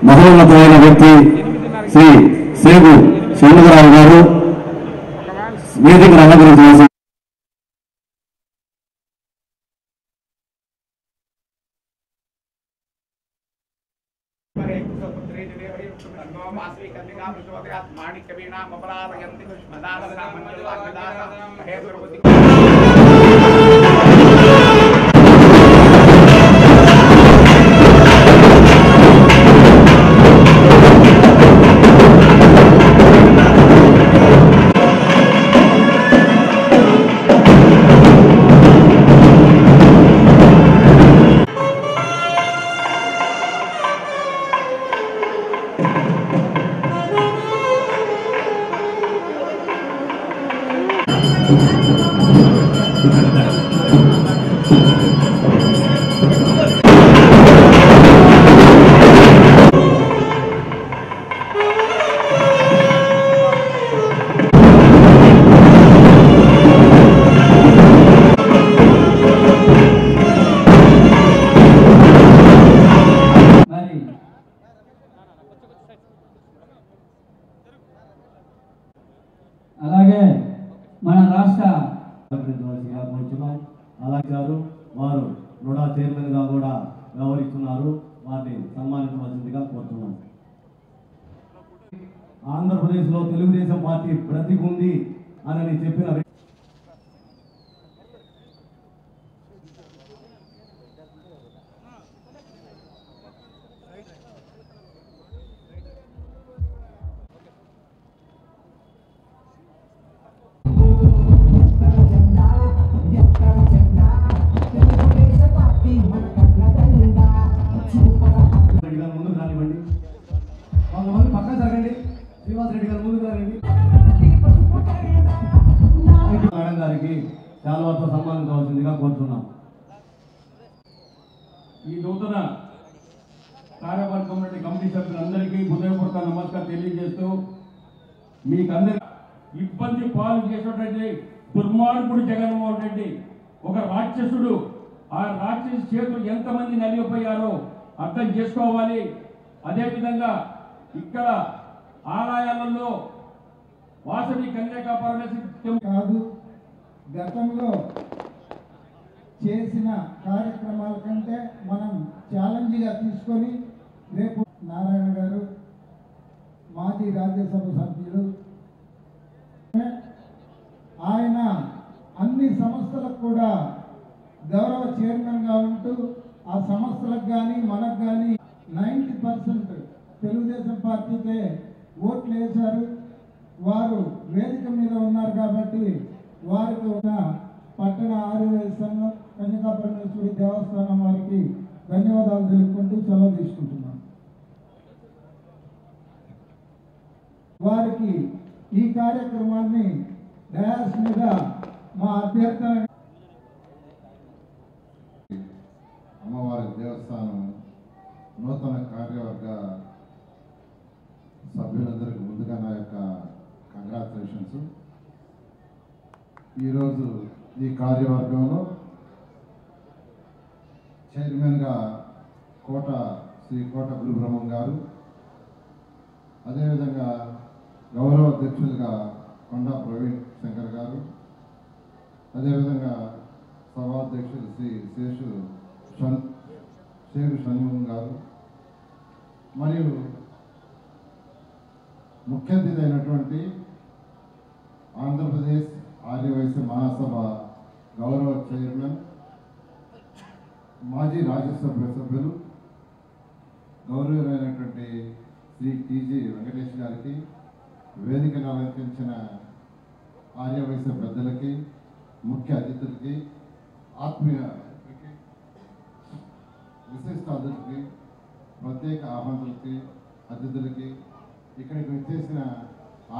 మహోన్నతమైన వ్యక్తి శ్రీ సేగు శ్రీనిధరావు గారు వేదికను అలంకరించవలసి అలాగే మన రాష్ట్ర అలాగే వారు రుడా చైర్మన్ గా కూడా వ్యవహరిస్తున్నారు. వారిని సన్మానించవలసిందిగా కోరుతున్నాం. ఆంధ్రప్రదేశ్ లో తెలుగుదేశం పార్టీ బ్రతికుంది అని చెప్పిన ముందుకు రానివ్వండి. కొంతమంది పక్కన జరగండి. శ్రీనివాస్ రెడ్డి గారు ముందుకు రండి. మేడం గారికి శాలువాతో సన్మానించవలసిందిగా కోరుతున్నాం. ఈ నూతన కార్యవర్గం నుండి కమిటీ సభ్యులందరికీ హృదయపూర్వక నమస్కారం తెలియజేస్తూ మీకందరి ఇబ్బంది పాలు చేసినటువంటి దుర్మార్గుడు జగన్మోహన్ రెడ్డి ఒక రాక్షసుడు. ఆ రాక్షసు చేతులు ఎంతమంది నలిగిపోయారో అర్థం చేసుకోవాలి. అదేవిధంగా ఇక్కడ ఆలయాలలో వాసవి కన్యకా పరమేశ్వరి కాదు, గతంలో చేసిన కార్యక్రమాల కంటే మనం ఛాలెంజ్గా తీసుకొని రేపు నారాయణ గారు మాజీ రాజ్యసభ సభ్యులు, ఆయన అన్ని సంస్థలకు కూడా గౌరవ చైర్మన్గా ఉంటూ ఆ సంస్థలకు కానీ మనకు కానీ 90% తెలుగుదేశం పార్టీకే ఓట్లు వేశారు. వారు వేదిక మీద ఉన్నారు కాబట్టి వారికి ఒక పట్టణ ఆర్యవైశ్య సంఘం కన్యకా పరమేశ్వరి దేవస్థానం వారికి ధన్యవాదాలు తెలుపుకుంటూ సెలవు తీసుకుంటున్నాను. వారికి ఈ కార్యక్రమాన్ని డయాస్ మీద మా అభ్యర్థన అమ్మవారి దేవస్థానం నూతన కార్యవర్గ సభ్యులందరికీ ముందుగా నా యొక్క కంగ్రాచులేషన్స్. ఈరోజు ఈ కార్యవర్గంలో చైర్మన్గా శ్రీ కోట గురుబ్రహ్మం గారు, అదేవిధంగా గౌరవ అధ్యక్షులుగా కొండా ప్రవీణ్ శంకర్ గారు, అదేవిధంగా సభాధ్యక్షులు శ్రీ శేషు షణ్ముఖం గారు, మరియు ముఖ్య అతిథి అయినటువంటి ఆంధ్రప్రదేశ్ ఆర్యవైశ్య మహాసభ గౌరవ చైర్మన్, మాజీ రాజ్యసభ సభ్యులు గౌరవమైనటువంటి శ్రీ టీజీ వెంకటేష్ గారికి, వేదికను అలంకరించిన ఆర్యవైశ్య పెద్దలకి, ముఖ్య అతిథులకి, ఆత్మీయ విశిష్ట అతిథులకి, ప్రత్యేక ఆహ్వానులకి, అతిథులకి, ఇక్కడికి వచ్చేసిన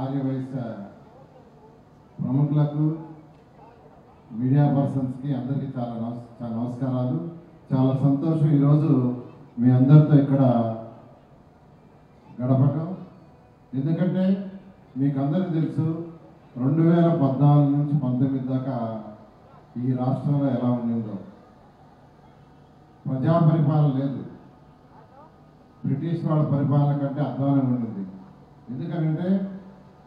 ఆర్యవైశ్య ప్రముఖులకు, మీడియా పర్సన్స్కి అందరికీ చాలా నమస్కారాలు. చాలా సంతోషం ఈరోజు మీ అందరితో ఇక్కడ గడపటం. ఎందుకంటే మీకు అందరికీ తెలుసు 2014 నుంచి 19 దాకా ఈ రాష్ట్రంలో ఎలా ఉండిందో. ప్రజా పరిపాలన లేదు, బ్రిటిష్ వాళ్ళ పరిపాలన కంటే అధ్వానంగా ఉంటుంది. ఎందుకంటే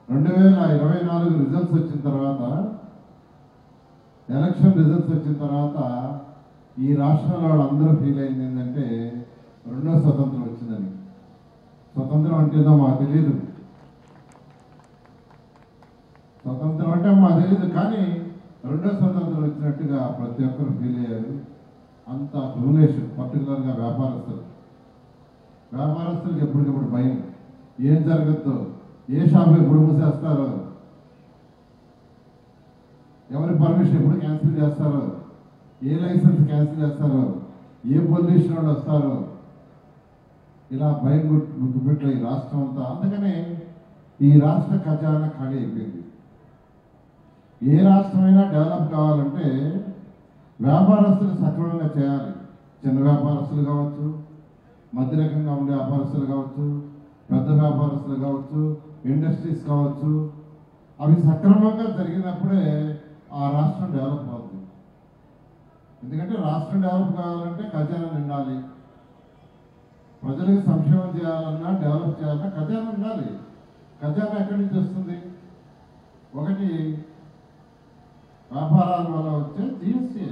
2024 రిజల్ట్స్ వచ్చిన తర్వాత, ఎలక్షన్ రిజల్ట్స్ వచ్చిన తర్వాత ఈ రాష్ట్రంలో వాళ్ళందరూ ఫీల్ అయింది ఏంటంటే రెండో స్వతంత్రం వచ్చిందని. స్వతంత్రం అంటేదో మాకు తెలియదు, స్వతంత్రం అంటే మాకు తెలియదు, కానీ రెండో స్వతంత్రం వచ్చినట్టుగా ప్రతి ఒక్కరు ఫీల్ అయ్యారు. అంత రూలేషన్, పర్టికులర్గా వ్యాపారస్తులకు ఎప్పటికప్పుడు భయం, ఏం జరగద్దో, ఏ షాప్ ఎప్పుడు మూసేస్తారో, ఎవరి పర్మిషన్ ఎప్పుడు క్యాన్సిల్ చేస్తారో, ఏ లైసెన్స్ క్యాన్సిల్ చేస్తారో, ఏ పొల్యూషన్ వాళ్ళు వస్తారో, ఇలా భయం గుర్తుపెట్ల ఈ రాష్ట్రం అంతా. అందుకనే ఈ రాష్ట్ర ఖజానా ఖాళీ అయిపోయింది. ఏ రాష్ట్రమైనా డెవలప్ కావాలంటే వ్యాపారస్తులు సక్రమంగా చేయాలి. చిన్న వ్యాపారస్తులు కావచ్చు, మధ్య రకంగా ఉండే వ్యాపారస్తులు కావచ్చు, పెద్ద వ్యాపారస్తులు కావచ్చు, ఇండస్ట్రీస్ కావచ్చు, అవి సక్రమంగా జరిగినప్పుడే ఆ రాష్ట్రం డెవలప్ అవుతుంది. ఎందుకంటే రాష్ట్రం డెవలప్ కావాలంటే ఖజానా నిండాలి. ప్రజలకు సంక్షేమం చేయాలన్నా, డెవలప్ చేయాలన్నా ఖజానా ఉండాలి. ఖజానా ఎక్కడి నుంచి వస్తుంది? ఒకటి వ్యాపారాల వల్ల వచ్చే జిఎస్టీ,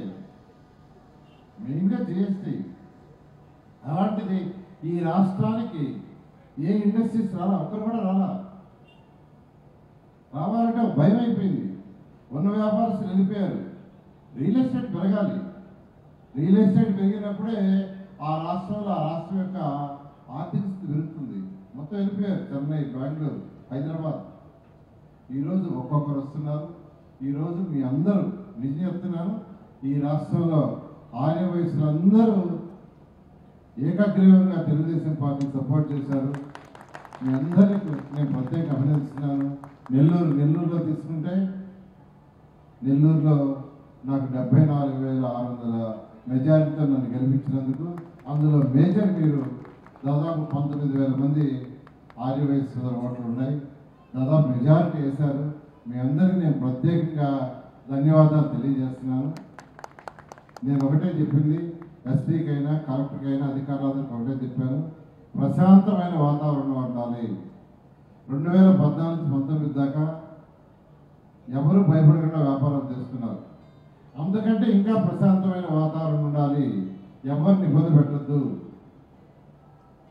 మెయిన్గా జిఎస్టీ. అలాంటిది ఈ రాష్ట్రానికి ఏ ఇండస్ట్రీస్ రాలా, ఒక్కరు కూడా రావాలంటే భయం అయిపోయింది. ఉన్న వ్యాపారస్తులు వెళ్ళిపోయారు. రియల్ ఎస్టేట్ పెరగాలి. రియల్ ఎస్టేట్ పెరిగినప్పుడే ఆ రాష్ట్రం యొక్క ఆర్థిక స్థితి పెరుగుతుంది. మొత్తం వెళ్ళిపోయారు. చెన్నై, బెంగళూరు, హైదరాబాద్. ఈరోజు ఒక్కొక్కరు వస్తున్నారు. ఈరోజు మీ అందరూ నిజం చెప్తున్నాను, ఈ రాష్ట్రంలో ఆర్య వయసులందరూ ఏకగ్రీవంగా తెలుగుదేశం పార్టీని సపోర్ట్ చేశారు. మీ అందరికీ నేను ప్రత్యేక అభినందిస్తున్నాను. నెల్లూరులో తీసుకుంటే, నెల్లూరులో నాకు 74,600 మెజారిటీతో నన్ను గెలిపించినందుకు, అందులో మేజర్ మీరు దాదాపు 19,000 మంది ఆర్య వయసు ఓట్లు ఉన్నాయి. దాదాపు మెజారిటీ వేశారు. మీ అందరికీ నేను ప్రత్యేకంగా ధన్యవాదాలు తెలియజేస్తున్నాను. నేను ఒకటే చెప్పింది, ఎస్పీకైనా కలెక్టర్కైనా అధికారులందరికీ ఒకటే చెప్పాను, ప్రశాంతమైన వాతావరణం ఉండాలి. 2014-19 దాకా ఎవరు భయపడకుండా వ్యాపారం చేస్తున్నారు. అందుకంటే ఇంకా ప్రశాంతమైన వాతావరణం ఉండాలి. ఎవరిని ఇబ్బంది పెట్టద్దు.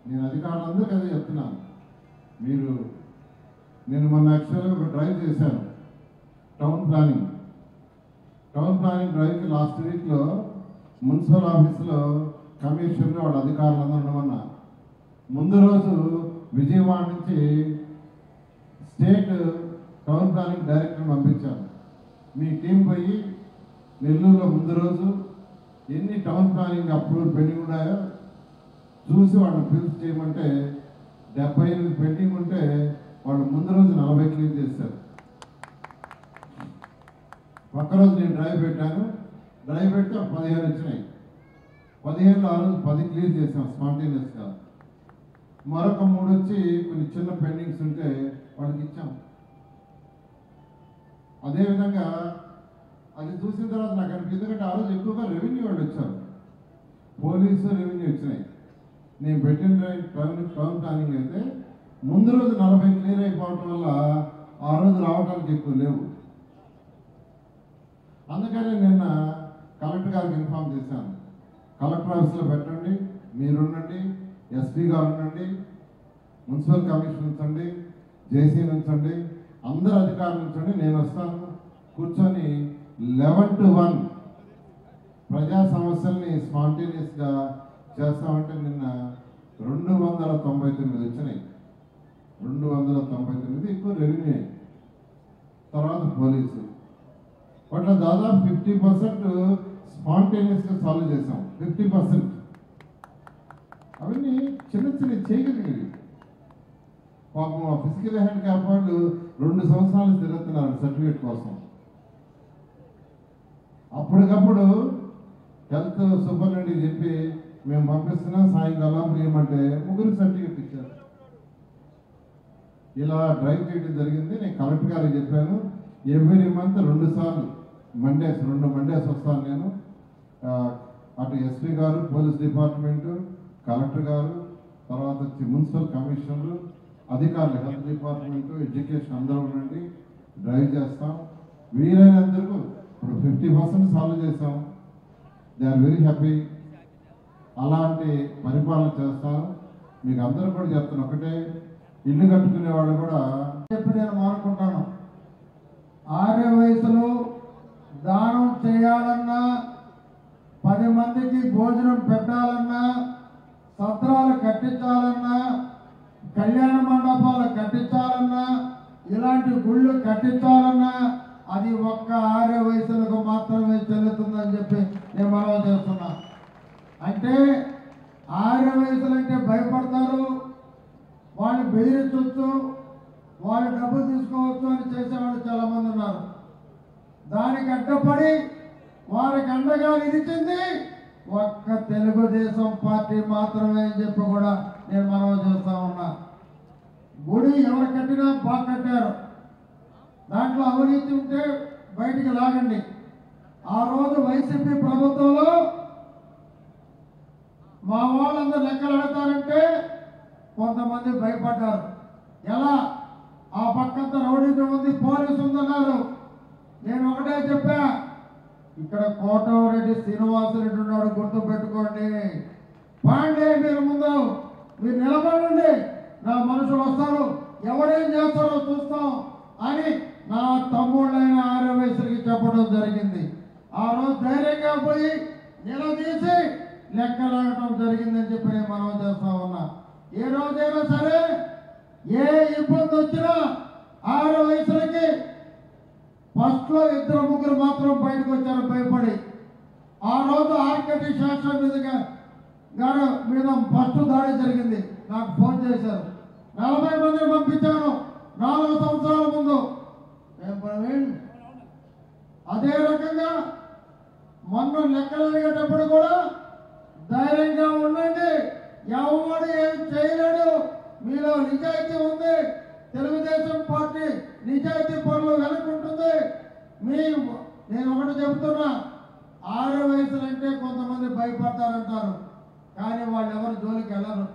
నేను అధికారులందరికీ అదే చెప్తున్నాను. నేను మొన్న యాక్చువల్గా ఒక డ్రైవ్ చేశాను, టౌన్ ప్లానింగ్ డ్రైవ్కి లాస్ట్ వీక్లో మున్సిపల్ ఆఫీసులో కమిషనర్ వాళ్ళ అధికారులందరూ ఉండమన్నా. ముందు రోజు విజయవాడ నుంచి స్టేట్ టౌన్ ప్లానింగ్ డైరెక్టర్ పంపించాను. మీ టీం పోయి నెల్లూరులో ముందు రోజు ఎన్ని టౌన్ ప్లానింగ్ అప్రూవల్ పెండింగ్ ఉన్నాయో చూసి వాళ్ళని ఫిల్స్ చేయమంటే 78 పెండింగ్ ఉంటే వాళ్ళు ముందు రోజు 40 క్లియర్ చేశారు. ఒక్కరోజు నేను డ్రైవ్ పెట్టాను. డ్రైవ్ పెడితే 15 వచ్చినాయి. 15లో ఆ రోజు 10 క్లియర్ చేసాం స్పాంటేనియస్గా. మరొక 3 వచ్చి కొన్ని చిన్న పెండింగ్స్ ఉంటే వాళ్ళకి ఇచ్చాం. అదేవిధంగా అది చూసిన తర్వాత నాకు అనిపించింది, ఎందుకంటే ఆ రోజు ఎక్కువగా రెవెన్యూ వాళ్ళు వచ్చారు, పోలీసు రెవెన్యూ వచ్చినాయి. నేను పెట్టిన టౌన్ ప్లానింగ్ అయితే ముందు రోజు 40 క్లియర్ అయిపోవటం వల్ల ఆ రోజు రావడానికి ఎక్కువ లేవు. అందుకని నిన్న కలెక్టర్ గారికి ఇన్ఫార్మ్ చేశాను, కలెక్టర్ ఆఫీస్లో పెట్టండి, మీరుండండి, ఎస్పీ గారు ఉండండి, మున్సిపల్ కమిషన్ ఉంచండి, జేసీ ఉంచండి, అందరు అధికారులు ఉంచండి, నేను వస్తాను, కూర్చొని 11 to 1 ప్రజా సమస్యల్ని స్పాంటేనియస్గా చేస్తామంటే నిన్న 299 వచ్చినాయి. 299 ఎక్కువ రెవెన్యూ, తర్వాత పోలీసు. వాటిలో దాదాపు 50% స్పాంటేనియస్గా సాల్వ్ చేసాం. 50% అవన్నీ చిన్న చేయగలిగేవి. పాపం ఆ ఫిజికల్ హ్యాండిక్యాప్ వాళ్ళు 2 సంవత్సరాలు తిరుగుతున్నారు సర్టిఫికేట్ కోసం. అప్పటికప్పుడు హెల్త్ సూపరింటెండెంట్కి చెప్పి మేము పంపిస్తున్నాం, సాయంకాలం ఏమంటే 3 సర్టిఫికేట్ ఇచ్చారు. ఇలా డ్రైవ్ చేయడం జరిగింది. నేను కలెక్టర్ గారికి చెప్పాను, ఎవ్రీ మంత్ 2 సార్లు రెండు మండేస్ వస్తాను నేను. అటు ఎస్పీ గారు, పోలీస్ డిపార్ట్మెంటు, కలెక్టర్ గారు, తర్వాత వచ్చి మున్సిపల్ కమిషనర్లు, అధికారులు, హెల్త్ డిపార్ట్మెంట్, ఎడ్యుకేషన్ అందరూ ఉండండి, డ్రైవ్ చేస్తాం. వీలైనందుకు ఇప్పుడు 50% సాల్వ్ చేస్తాం. They are very happy. అలాంటి పరిపాలన చేస్తాను. మీకు అందరూ కూడా చెప్తాను ఒకటే, ఇల్లు కట్టుకునే వాళ్ళు కూడా చెప్పి నేను మానుకుంటాను. 6 వయసులో దానం చేయాలన్నా, 10 మందికి భోజనం పెట్టాలన్నా, సత్రాలు కట్టించాలన్నా, కళ్యాణ మండపాలు కట్టించాలన్నా, ఇలాంటి గుళ్ళు కట్టించాలన్నా అది ఒక్క 6 వయసులకు మాత్రమే చెల్లుతుందని చెప్పి నేను మనవి చేస్తున్నా. అంటే 6 వయసులంటే భయపడతారు, వాళ్ళు బెదిరించవచ్చు, వాళ్ళు డబ్బులు తీసుకోవచ్చు అని చేసేవాళ్ళు చాలామంది ఉన్నారు. దానికి అడ్డపడి వారికి అండగా నిలిచింది ఒక్క తెలుగుదేశం పార్టీ మాత్రమే అని చెప్పి కూడా నేను మనవి చేస్తా ఉన్నా. గుడి ఎవరు కట్టినా బాగా కట్టారు, దాంట్లో అవినీతి ఉంటే బయటికి లాగండి. ఆ రోజు వైసీపీ ప్రభుత్వంలో మా వాళ్ళందరూ లెక్కలు అడతారంటే కొంతమంది భయపడ్డారు. ఎలా? ఆ పక్కంతా రౌడీగా ఉంది, పోలీసు ఉందన్నారు. నేను ఒకటే చెప్పా, ఇక్కడ కోటరెడ్డి శ్రీనివాసరెడ్డి ఉన్నాడు, గుర్తు పెట్టుకోండి. పాండే మీరు ముందు మీరు నిలబడండి, నా మనుషులు వస్తారు, ఎవరేం చేస్తారో చూస్తాం అని నా తమ్ముళ్ళైన 6 వయసులకి చెప్పడం జరిగింది. ఆ రోజు ధైర్యంగా పోయి నిలదీసి లెక్కలాడటం జరిగిందని చెప్పి నేను మనవి చేస్తా ఉన్నా. ఏ రోజైనా సరే ఏ ఇబ్బంది వచ్చినా 6 వయసులకి ఫస్ట్లో 2-3 మాత్రం బయటకు వచ్చారు భయపడి. ఆ రోజు ఆర్కెటి శాస్త్రం గారు మీద ఫస్ట్ దాడి జరిగింది. నాకు ఫోన్ చేశారు, 40 మందిని పంపించాను 4 సంవత్సరాల ముందు. ప్రవీణ్ అదే రకంగా మొన్న లెక్కలు అడిగేటప్పుడు కూడా ధైర్యంగా ఉండండి, ఎవడు ఏం చేయలేడు, మీలో నిజాయితీ ఉంది, తెలుగుదేశం పార్టీ నిజాయితీ పనులు వెనుకుంటుంది. నేను ఒకటి చెబుతున్నా, 6 వయసులంటే కొంతమంది భయపడతారంటారు, కానీ వాళ్ళు ఎవరు జోలికి వెళ్ళరు,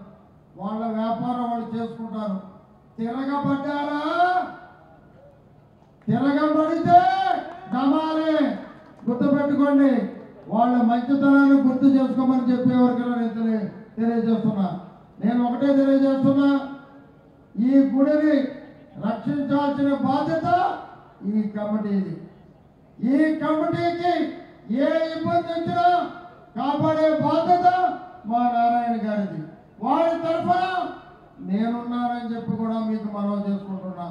వాళ్ళ వ్యాపారం వాళ్ళు చేసుకుంటారు. తిరగబడ్డారా? తిరగబడితే డమాలే, గుర్తుపెట్టుకోండి. వాళ్ళ మంచితనాన్ని గుర్తు చేసుకోమని చెప్పేవరకైనా నేను తెలియజేస్తున్నా. నేను ఒకటే తెలియజేస్తున్నా, ఈ గుడిని రక్షించాల్సిన బాధ్యత ఈ కమిటీది. ఈ కమిటీకి ఏ ఇబ్బంది వచ్చినా కాపాడే బాధ్యత మా నారాయణ గారిది. వారి తరఫున నేనున్నానని చెప్పి కూడా మీకు మనవి చేసుకుంటున్నా.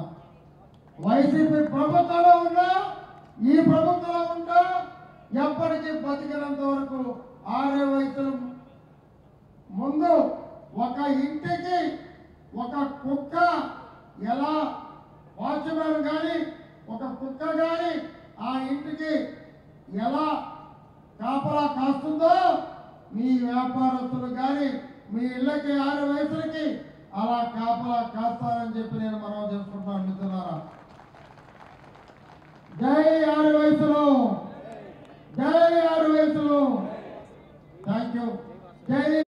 వైసీపీ ప్రభుత్వంలో ఉన్నా, ఈ ప్రభుత్వంలో ఉన్నా, ఎప్పటికీ బతికినంత వరకు 6 వయసుల ముందు ఒక ఇంటికి ఒక కుక్క ఎలా వాచ్మెన్ కానీ ఒక కుక్క కానీ ఆ ఇంటికి ఎలా కాపలా కాస్తుందో మీ వ్యాపారస్తులు కానీ మీ ఇళ్ళకి 6 వయసులకి అలా కాపలా కాస్తారని చెప్పి నేను మనవి చేసుకుంటున్నాను మిత్రులారా. జై 6 వయసులు, జై 6 వయసులు. Thank you. జై